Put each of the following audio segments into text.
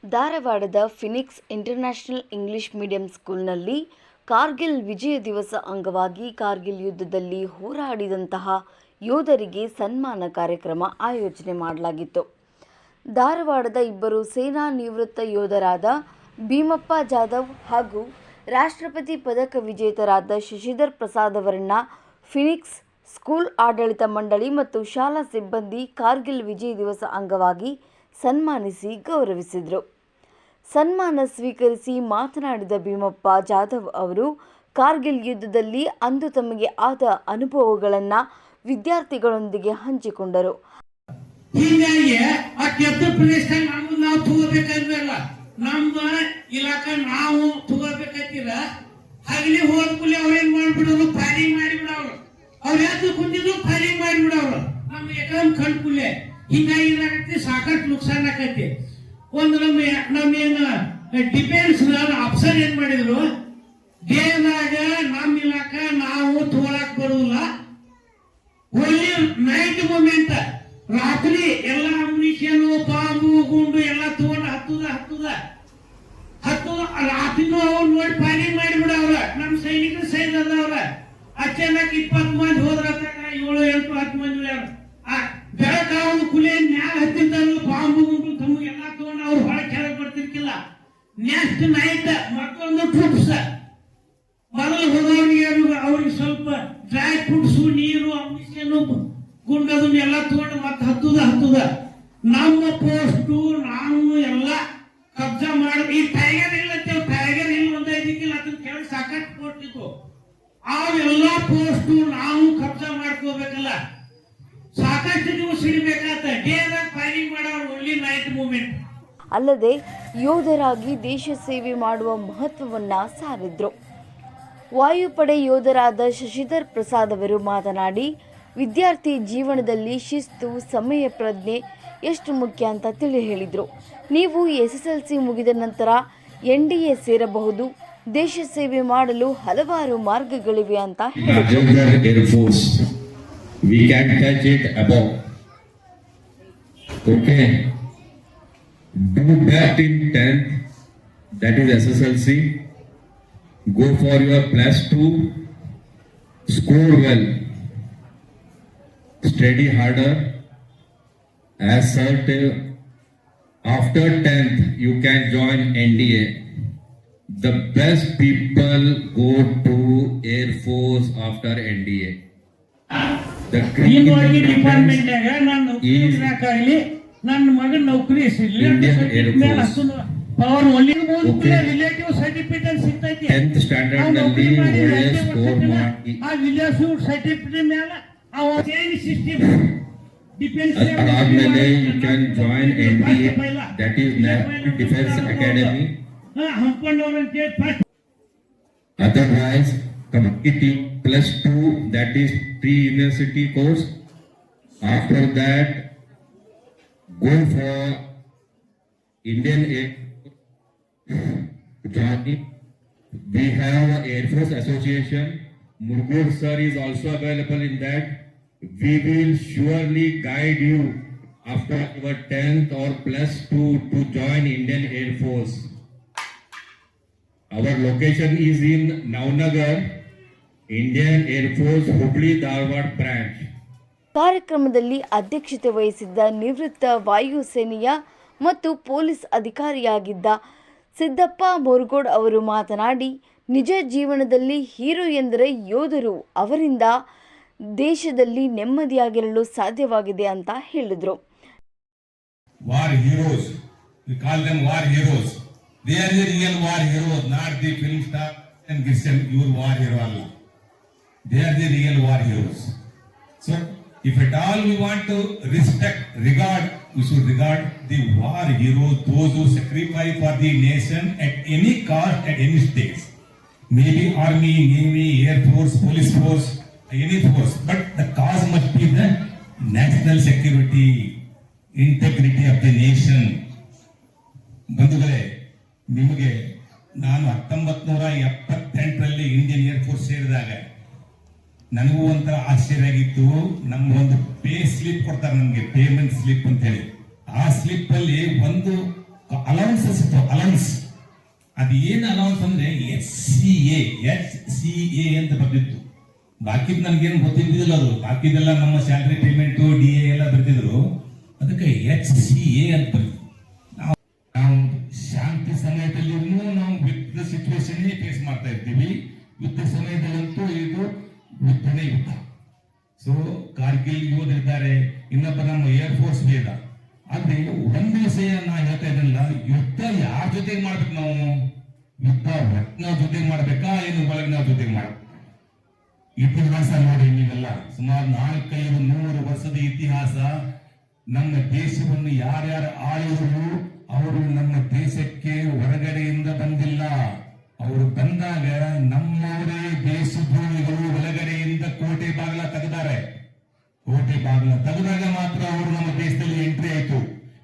ಧಾರವಾಡದ Phoenix international English medium ಸ್ಕೂಲ್ನಲ್ಲಿ ಕಾರ್ಗಿಲ್ ವಿಜಯ ದಿವಸ ಅಂಗವಾಗಿ ಕಾರ್ಗಿಲ್ ಯುದ್ಧದಲ್ಲಿ ಹೋರಾಡಿದಂತಹ ಯೋಧರಿಗೆ ಸನ್ಮಾನ ಕಾರ್ಯಕ್ರಮ ಆಯೋಜನೆ ಮಾಡಲಾಗಿತ್ತು. ಧಾರವಾಡದ ಇಬ್ಬರು ಸೇನಾ ನಿವೃತ್ತ ಯೋಧರಾದ ಭೀಮಪ್ಪ ಜಾಧವ್ ಹಾಗೂ ರಾಷ್ಟ್ರಪತಿ ಪದಕ ವಿಜೇತರಾದ ಶಶಿಧರ್ ಪ್ರಸಾದ್ ಅವರನ್ನು ಫಿನಿಕ್ಸ್ ಸ್ಕೂಲ್ ಆಡಳಿತ ಮಂಡಳಿ ಮತ್ತು ಶಾಲಾ ಸಿಬ್ಬಂದಿ ಕಾರ್ಗಿಲ್ ವಿಜಯ ದಿವಸ ಅಂಗವಾಗಿ ಸನ್ಮಾನಿಸಿ ಗೌರವಿಸಿದರು. ಸನ್ಮಾನ ಸ್ವೀಕರಿಸಿ ಮಾತನಾಡಿದ ಭೀಮಪ್ಪ ಜಾಧವ್ ಅವರು ಕಾರ್ಗಿಲ್ ಯುದ್ಧದಲ್ಲಿ ಅಂದು ತಮಗೆ ಆದ ಅನುಭವಗಳನ್ನು ವಿದ್ಯಾರ್ಥಿಗಳೊಂದಿಗೆ ಹಂಚಿಕೊಂಡರು. ಹೀಗಾಗಿ ಆ ಕೆಟ್ಟ ಪ್ರದೇಶದಾಗ ನಾವು ತಗೋಬೇಕಾದ್ವಲ್ಲ, ನಮ್ಮ ಇಲಾಖೆ ನಾವು ತಗೋಬೇಕಾಗಿಲ್ಲ. ಹಗಲಿ ಹೋದ ಕೂಲಿ ಅವ್ರೇನ್ ಮಾಡ್ಬಿಡೋರು, ಫೈರಿಂಗ್ ಮಾಡಿಬಿಡವ್ರು. ಅವ್ರು ಯಾಕೆ ಕುಂತಿದ್ರು ಫೈರಿಂಗ್ ಮಾಡಿಬಿಡವ್ರು. ನಮ್ಮ ಎಕರಂ ಕಂಡು ಕೂಲಿ ಹಿಂಗಾಗಿ ಏನಾಗತ್ತೆ, ಸಾಕಷ್ಟು ನುಕ್ಸಾನ್ ಆಕೈತಿ. ಒಂದು ನಮ್ಮೇನು ಡಿಫೆನ್ಸ್ ಆಫೀಸರ್ ಏನ್ ಮಾಡಿದ್ರು, ದೇಹದಾಗ ನಮ್ಮ ಇಲಾಖೆ ನಾವು ತಗೊಳಕ್ ಬರುದಿಲ್ಲ, ಒಳ್ಳೆ ನೈಟ್ ಮೂಮೆಂಟ್ ರಾತ್ರಿ ಎಲ್ಲ ಅಮ್ಯುನಿಷನ್ ಬಾಂಬು ಗುಂಡು ಎಲ್ಲ ತಗೊಂಡು ಹತ್ತುದ ರಾತ್ರಿನೂ ಅವ್ರು ನೋಡಿ ಫೈರಿಂಗ್ ಮಾಡಿಬಿಡವ್ರ. ನಮ್ಮ ಸೈನಿಕರು ಸೈನ್ ಅದಾವ್ರ. ಅಚಾನಕ್ 20 ಮಂದಿ ಹೋದ್ರ 7, 8, 10 ಮಂದಿ ಬೆಳಕಾವನ್ನು ಕುಲಿಯ ಮ್ಯಾಲ ಹತ್ತಿರ್ತಾರಲ್ಲ, ಬಾಂಬು ಗುಂಡು ತಮ್ಮ ಎಲ್ಲ ತಗೊಂಡು ಅವ್ರು ಹೊರಗೆ ಕೆಳಗೆ ಬರ್ತಿರ್ಕಿಲ್ಲ. ನೆಕ್ಸ್ಟ್ ನೈಟ್ ಮತ್ತೊಂದು ಟ್ರೂಪ್ಸ್ ಮೊದಲು ಹೋದವ್ರಿಗೆ ಅವ್ರಿಗೆ ಸ್ವಲ್ಪ ಡ್ರೈ ಫ್ರೂಟ್ಸ್, ನೀರು, ಅಮ್ಯುನಿಷನ್, ಗುಂಡದು ಎಲ್ಲ ತಗೊಂಡು ಮತ್ತೆ ಹತ್ತುದ ನಮ್ಮ ಪೋಸ್ಟು ನಾವು ಎಲ್ಲ ಕಬ್ಜಾ ಮಾಡಿ. ಈ ಟೈಗರ್ ಹಿಲ್ ಅಂತ, ಟೈಗರ್ ಹಿಲ್ ಒಂದು ಇದಕ್ಕಿಲ್ಲ, ಅದನ್ನ ಕೆಳಗೆ ಸಾಕಷ್ಟು ಕೊಟ್ಟಿತ್ತು. ಅವೆಲ್ಲ ಪೋಸ್ಟು ನಾವು ಕಬ್ಜಾ ಮಾಡ್ಕೋಬೇಕಲ್ಲ, ಸಾಕಷ್ಟು ನೀವು ಸಿಡಬೇಕಾತ. ಡೇದಾಗ ಫೈರಿಂಗ್ ಮಾಡೋರು, ಒಳ್ಳೆ ನೈಟ್ ಮೂವ್ಮೆಂಟ್. ಅಲ್ಲದೆ ಯೋಧರಾಗಿ ದೇಶ ಸೇವೆ ಮಾಡುವ ಮಹತ್ವವನ್ನು ಸಾರಿದ್ರು. ವಾಯುಪಡೆ ಯೋಧರಾದ ಶಶಿಧರ್ ಪ್ರಸಾದ್ ಅವರು ಮಾತನಾಡಿ, ವಿದ್ಯಾರ್ಥಿ ಜೀವನದಲ್ಲಿ ಶಿಸ್ತು, ಸಮಯ ಪ್ರಜ್ಞೆ ಎಷ್ಟು ಮುಖ್ಯ ಅಂತ ತಿಳಿ ಹೇಳಿದರು. ನೀವು SSLC ಮುಗಿದ ನಂತರ NDA ಸೇರಬಹುದು, ದೇಶ ಸೇವೆ ಮಾಡಲು ಹಲವಾರು ಮಾರ್ಗಗಳಿವೆ ಅಂತ ಹೇಳಿದರು. We can touch it above. Okay. Do best in 10th, that is SSLC. Go for your +2. Score well. Study harder. As such, after 10th, you can join NDA. The best people go to Air Force after NDA. Department ನನ್ನ ಮಗನ ನೌಕರಿ power ಒಳ್ಳೆ relative certificate ಸಿಗ್ತೈತಿ. 10th standard ನಲ್ಲಿ ಒಳ್ಳೆ score ಮಾಡಿ ಆ relative certificate ಮೇಲೆ ಆ ಚೇಂಜ್ ಸಿಸ್ಟಮ್ ಡಿಫೆನ್ಸ್ ಆದ್ಮೇಲೆ you can join NDA, that is national defence academy. ಹಂಕೊಂಡವ್ರಂತೆ first otherwise completing +2, that is pre-university course. After that, go for Indian Air joining. We have Air Force Association. Murugur sir is also available in that. We will surely guide you after your 10th or +2 to join Indian Air Force. Our location is in Navnagar, Indian Air Force Hubli Dharwad branch. ಕಾರ್ಯಕ್ರಮದಲ್ಲಿ ಅಧ್ಯಕ್ಷತೆ ವಹಿಸಿದ್ದ ನಿವೃತ್ತ ವಾಯುಸೇನೆಯ ಮತ್ತು police ಅಧಿಕಾರಿಯಾಗಿದ್ದ Siddappa Murugod ಅವರು ಮಾತನಾಡಿ, ನಿಜ ಜೀವನದಲ್ಲಿ hero ಎಂದರೆ ಯೋಧರು, ಅವರಿಂದ ದೇಶದಲ್ಲಿ ನೆಮ್ಮದಿಯಾಗಿರಲು ಸಾಧ್ಯವಾಗಿದೆ ಅಂತ ಹೇಳಿದರು. War heroes, we call them war heroes. They are the real war heroes, not the film star and Christian, your war hero Allah. They are the real war heroes. So, if at all we want to respect, regard, we should regard the war heroes, those who sacrifice for the nation at any cost, at any stage. Maybe army, navy, air force, police force, any force. But the cause must be the national security, integrity of the nation. ಬಂಧುಗಳೇ, ನಿಮಗೆ ನಾನು 1978ರಲ್ಲಿ Indian air force ಸೇರಿದಾಗ ನನಗೂ ಒಂಥರ ಆಶ್ಚರ್ಯ ಆಗಿತ್ತು. ನಮ್ಗೊಂದು pay slip ಕೊಡ್ತಾರೆ, ನಮಗೆ ಪೇಮೆಂಟ್ ಸ್ಲಿಪ್ ಅಂತ ಹೇಳಿ. ಆ ಸ್ಲಿಪ್ ಅಲ್ಲಿ ಒಂದು ಅಲೌನ್ಸಸ್ ಇತ್ತು, ಅಲೌನ್ಸ್. ಅದು ಏನು ಅಲೌನ್ಸ್ ಅಂದ್ರೆ HCA ಅಂತ ಬರ್ತಿತ್ತು. ಬಾಕಿದ್ ನನ್ಗೇನು ಗೊತ್ತಿದ್ದಿಲ್ಲ, ಅದು ಬಾಕಿದೆಲ್ಲ ನಮ್ಮ ಸ್ಯಾಲರಿ ಪೇಮೆಂಟು DA ಎಲ್ಲ ಬರ್ತಿದ್ರು. ಅದಕ್ಕೆ HCA ಅಂತ ಬರ್ತಿತ್ತು. ನಾವು ಶಾಂತಿ ಸಮಯದಲ್ಲಿ ನಾವು ಯುದ್ಧ ಸಿಚುವೇಶನ್ ಫೇಸ್ ಮಾಡ್ತಾ ಇರ್ತೀವಿ. ಯುದ್ಧ ಸಮಯದಲ್ಲಂತೂ ಇದು ಯುದ್ಧನೇ ಯುದ್ಧ. ಸೊ ಕಾರ್ಗಿಲ್ ಯೋಧರಿದ್ದಾರೆ, ಇನ್ನೊಬ್ಬ ನಮ್ಮ ಏರ್ ಫೋರ್ಸ್ ಬೇಡ. ಆದ್ರೆ ಒಂದು ವಿಷಯ ನಾ ಹೇಳ್ತಾ ಇದ್ದಲ್ಲ, ಯುದ್ಧ ಯಾರ ಜೊತೆಗೆ ಮಾಡ್ಬೇಕು ನಾವು? ಯುದ್ಧ ನಾವು ಜೊತೆಗೆ ಮಾಡ್ಬೇಕಾ, ಏನು ಒಳಗೆ ನಾವು ಜೊತೆಗೆ ಮಾಡ್ಬೇಕು? ಇತಿಹಾಸ ನೋಡಿ ನೀವೆಲ್ಲ, ಸುಮಾರು 400-500 ವರ್ಷದ ಇತಿಹಾಸ. ನಮ್ಮ ದೇಶವನ್ನು ಯಾರ್ಯಾರು ಆಳಿದ್ರು ಅವರು ನಮ್ಮ ದೇಶಕ್ಕೆ ಹೊರಗಡೆಯಿಂದ ಬಂದಿಲ್ಲ. ಅವರು ಬಂದಾಗ ನಮ್ಮವರೇ ದೇಶದ್ರೋಹಿಗಳು ಒಳಗಡೆಯಿಂದ ಕೋಟೆ ಬಾಗಿಲ ತೆಗೆದಾರೆ. ಕೋಟೆ ಬಾಗಿಲ ತೆಗೆದಾಗ ಮಾತ್ರ ಅವರು ನಮ್ಮ ದೇಶದಲ್ಲಿ ಎಂಟ್ರಿ ಆಯ್ತು.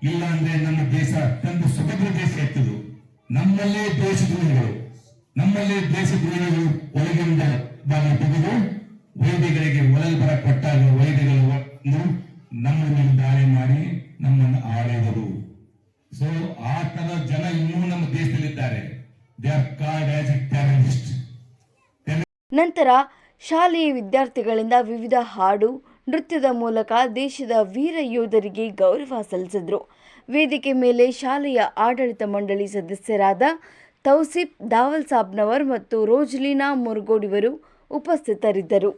ಇಲ್ಲ ಅಂದ್ರೆ ನಮ್ಮ ದೇಶ ತಂದು ಸುಭದ್ರ ದೇಶ ಇರ್ತದು. ನಮ್ಮಲ್ಲೇ ದೇಶದ್ರೋಹಿಗಳು ಒಳಗಿಂದ ಬಾಗಿಲು ತೆಗೆದು ವೈದ್ಯಗಳಿಗೆ ಒಳಗೆ ಬರ ಕೊಟ್ಟಾಗ ವೈದ್ಯಗಳು ನಮ್ಮ ಮೇಲೆ ದಾಳಿ ಮಾಡಿ ನಮ್ಮನ್ನು ಆಳಿದರು. ಸೊ ಆ ತರ ಜನ ಇನ್ನೂ ನಮ್ಮ ದೇಶದಲ್ಲಿದ್ದಾರೆ. They are called as a terrorist. ನಂತರ ಶಾಲೆಯ ವಿದ್ಯಾರ್ಥಿಗಳಿಂದ ವಿವಿಧ ಹಾಡು, ನೃತ್ಯದ ಮೂಲಕ ದೇಶದ ವೀರ ಯೋಧರಿಗೆ ಗೌರವ ಸಲ್ಲಿಸಿದರು. ವೇದಿಕೆ ಮೇಲೆ ಶಾಲೆಯ ಆಡಳಿತ ಮಂಡಳಿ ಸದಸ್ಯರಾದ ತೌಸಿಫ್ ದಾವಲ್ ಸಾಬ್ನವರ್ ಮತ್ತು ರೋಜ್ಲಿನಾ ಮುರ್ಗೋಡಿವರು ಉಪಸ್ಥಿತರಿದ್ದರು.